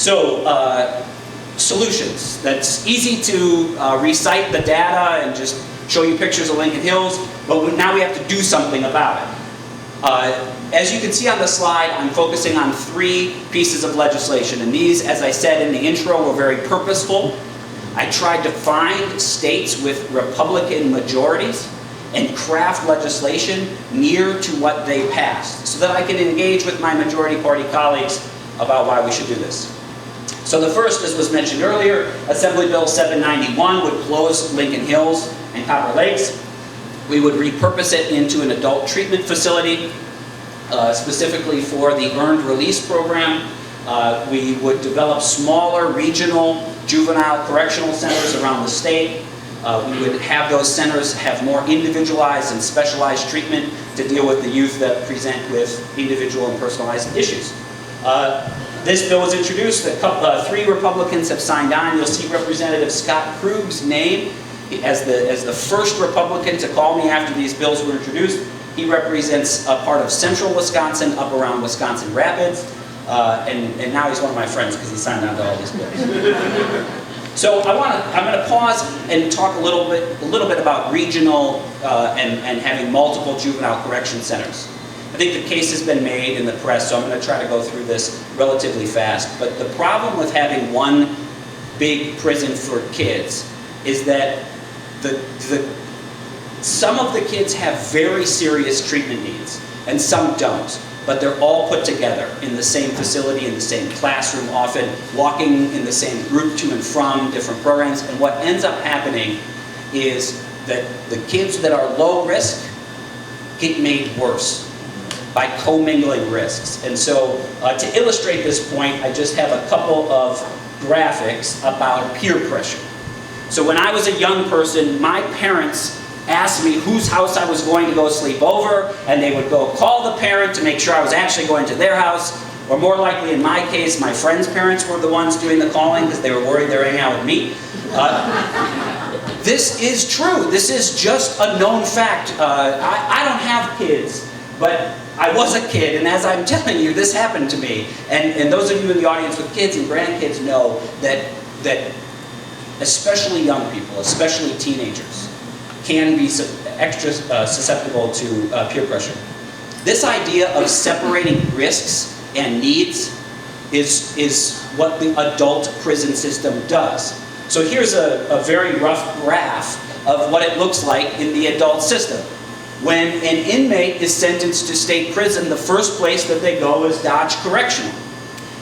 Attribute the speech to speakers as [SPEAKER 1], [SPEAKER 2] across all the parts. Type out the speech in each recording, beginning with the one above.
[SPEAKER 1] So, solutions. That's easy to recite the data and just show you pictures of Lincoln Hills, but now we have to do something about it. As you can see on the slide, I'm focusing on 3 pieces of legislation, and these, as I said in the intro, were very purposeful. I tried to find states with Republican majorities and craft legislation near to what they passed, so that I can engage with my majority party colleagues about why we should do this. So the first, as was mentioned earlier, Assembly Bill 791 would close Lincoln Hills and Copper Lakes. We would repurpose it into an adult treatment facility, specifically for the earned release program. We would develop smaller regional juvenile correctional centers around the state. We would have those centers have more individualized and specialized treatment to deal with the youth that present with individual and personalized issues. This bill was introduced. 3 Republicans have signed on. You'll see Representative Scott Krug's name as the first Republican to call me after these bills were introduced. He represents a part of central Wisconsin, up around Wisconsin Rapids, and now he's one of my friends because he signed on to all these bills. So I'm going to pause and talk a little bit about regional and having multiple juvenile correction centers. I think the case has been made in the press, so I'm going to try to go through this relatively fast. But the problem with having one big prison for kids is that some of the kids have very serious treatment needs, and some don't. But they're all put together in the same facility, in the same classroom, often walking in the same group to and from different programs. And what ends up happening is that the kids that are low risk get made worse by commingling risks. And so to illustrate this point, I just have a couple of graphics about peer pressure. So when I was a young person, my parents asked me whose house I was going to go sleep over, and they would go call the parent to make sure I was actually going to their house, or more likely in my case, my friends' parents were the ones doing the calling because they were worried they were hanging out with me. This is true. This is just a known fact. I don't have kids, but I was a kid, and as I'm telling you, this happened to me. And those of you in the audience with kids and grandkids know that especially young people, especially teenagers, can be extra susceptible to peer pressure. This idea of separating risks and needs is what the adult prison system does. So here's a very rough graph of what it looks like in the adult system. When an inmate is sentenced to state prison, the first place that they go is Dodge Correctional.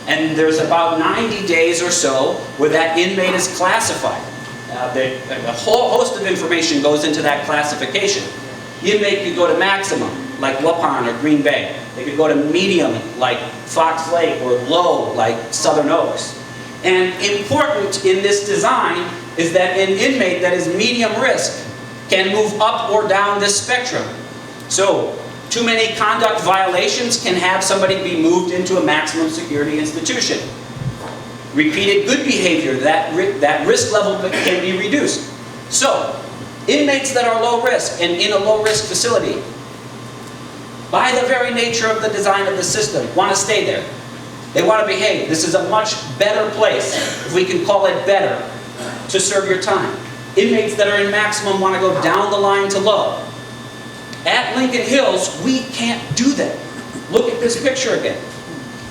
[SPEAKER 1] And there's about 90 days or so where that inmate is classified. A whole host of information goes into that classification. The inmate could go to maximum, like Waupun or Green Bay. They could go to medium, like Fox Lake, or low, like Southern Oaks. And important in this design is that an inmate that is medium risk can move up or down this spectrum. So, too many conduct violations can have somebody be moved into a maximum security institution. Repeated good behavior, that risk level can be reduced. So, inmates that are low risk and in a low risk facility, by the very nature of the design of the system, want to stay there. They want to behave. This is a much better place, if we can call it better, to serve your time. Inmates that are in maximum want to go down the line to low. At Lincoln Hills, we can't do that. Look at this picture again.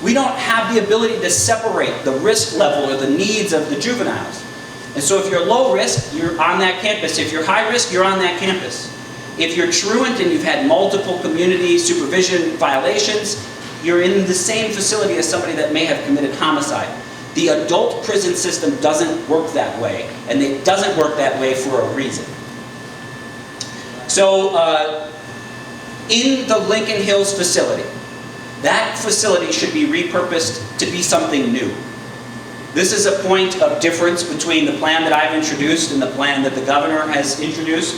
[SPEAKER 1] We don't have the ability to separate the risk level or the needs of the juveniles. And so if you're low risk, you're on that campus. If you're high risk, you're on that campus. If you're truant and you've had multiple community supervision violations, you're in the same facility as somebody that may have committed homicide. The adult prison system doesn't work that way, and it doesn't work that way for a reason. So, in the Lincoln Hills facility, that facility should be repurposed to be something new. This is a point of difference between the plan that I've introduced and the plan that the governor has introduced.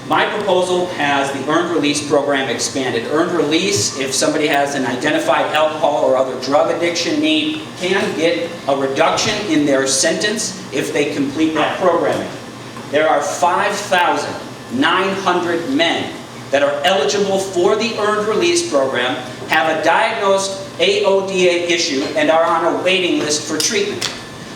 [SPEAKER 1] My proposal has the earned release program expanded. Earned release, if somebody has an identified alcohol or other drug addiction need, can get a reduction in their sentence if they complete that programming. There are 5,900 men that are eligible for the earned release program, have a diagnosed AODA issue and are on a waiting list for treatment.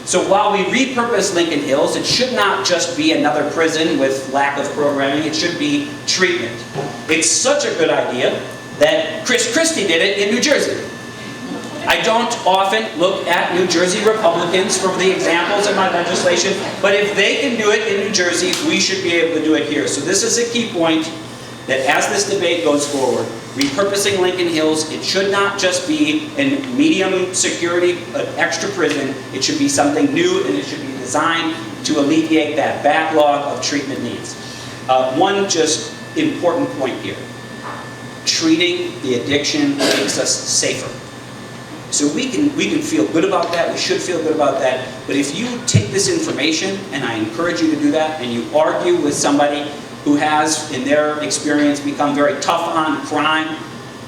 [SPEAKER 1] So while we repurpose Lincoln Hills, it should not just be another prison with lack of programming, it should be treatment. It's such a good idea that Chris Christie did it in New Jersey. I don't often look at New Jersey Republicans for the examples in my legislation, but if they can do it in New Jersey, we should be able to do it here. So this is a key point, that as this debate goes forward, repurposing Lincoln Hills, it should not just be a medium security, an extra prison. It should be something new, and it should be designed to alleviate that backlog of treatment needs. One just important point here. Treating the addiction makes us safer. So we can feel good about that, we should feel good about that, but if you take this information, and I encourage you to do that, and you argue with somebody who has, in their experience, become very tough on crime,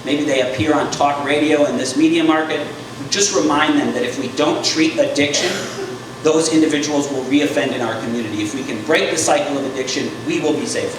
[SPEAKER 1] maybe they appear on talk radio in this media market, just remind them that if we don't treat addiction, those individuals will reoffend in our community. If we can break the cycle of addiction, we will be safer.